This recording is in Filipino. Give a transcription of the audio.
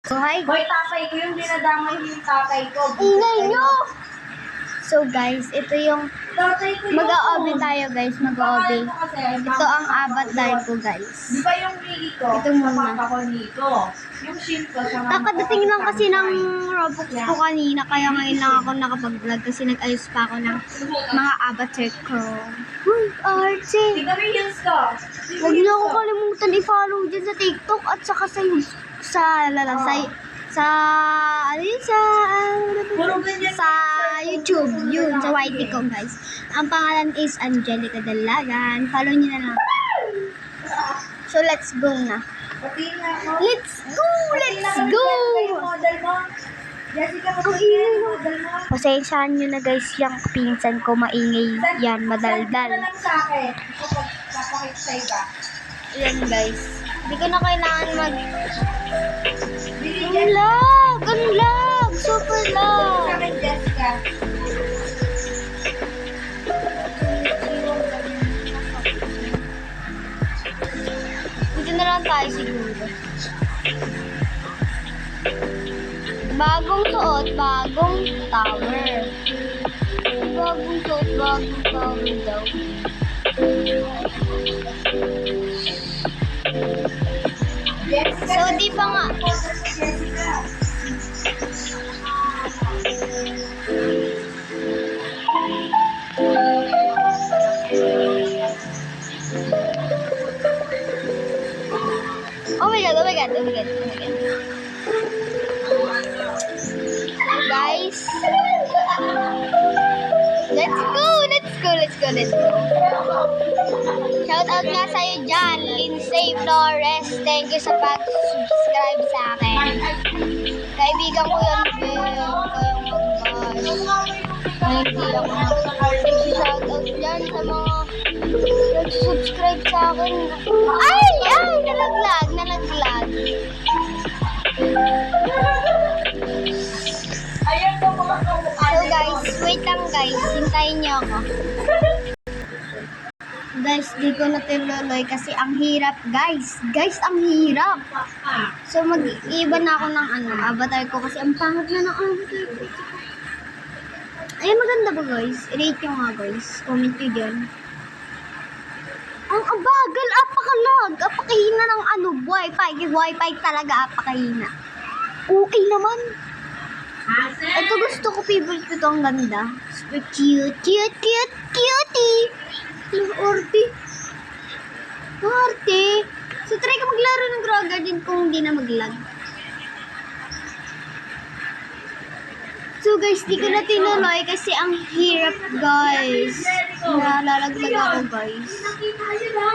So, hi. Boy, tatay ko yung dinadamay yung tatay ko. Ingay nyo! So, guys, ito yung mag-a-obi tayo, guys. Mag-a-obi. Ito ang avatar ko, guys. Di ba yung Nico? Ito muna. Sa papa ko Nico. Yung ship ko sa mama ko. Nakadating lang kasi ng Roblox ko kanina, kaya ngayon lang ako nakapag-vlog kasi nag-ayos pa ako ng mga avatar ko. Uy, arte! Tignan mo yung heels ko. Huwag niyo ako kalimutan i-follow dyan sa TikTok at saka sa YouTube, yun, sa YT ko, guys. Ang pangalan is Angelica Dalagan. Follow niyo na lang. So, let's go na. Let's go! Let's go! Model mo. Jessica, Ang ingay mo. Pasensyahan nyo na, guys, yung pinsan ko maingay yan, madaldal. Send mo na lang sa akin. Papakita sa iba. Ayan, guys. Hindi ko na kailangan Bili Ang lag! Ang lag! Super sa lag! akin, Jessica. Dito na lang tayo siguro. Bagong suot, bagong tower. Bagong suot, bagong tower daw. Jessica. So, di pa nga. Jessica. Oh my god, oh my god, oh my god, oh my god. So, guys. Let's go, let's go, let's go, let's go. Shout out nga sa'yo dyan, Lindsay Flores. Thank you sa pag-subscribe sa akin. Kaibigan ko yun, hindi ako shout out dyan sa mga nag-subscribe sa akin. Ay! Ay! Nalaglag! Nalaglag! Ayan po mga kamukha. So guys, wait lang guys. Hintayin niyo ako. Guys, di ko na tinuloy kasi ang hirap guys. Guys, ang hirap. So mag-iba na ako ng avatar ko kasi ang pangit na ng avatar ko. Ay, maganda ba guys? I-rate nyo nga guys. Comment nyo dyan. Ang abagal, apakalag, apakahina ng wifi. Wifi talaga, apakahina. Okay naman. Ito gusto ko, favorite ko ito, ang ganda. Super cute, cute, cute, cutie. Ang orte. Ang arte. So, try ka maglaro ng Grow Garden kung hindi na mag-lag. So, guys, di ko na tinuloy kasi ang hirap, guys. Nalalaglag ako, guys. Nakita nyo na.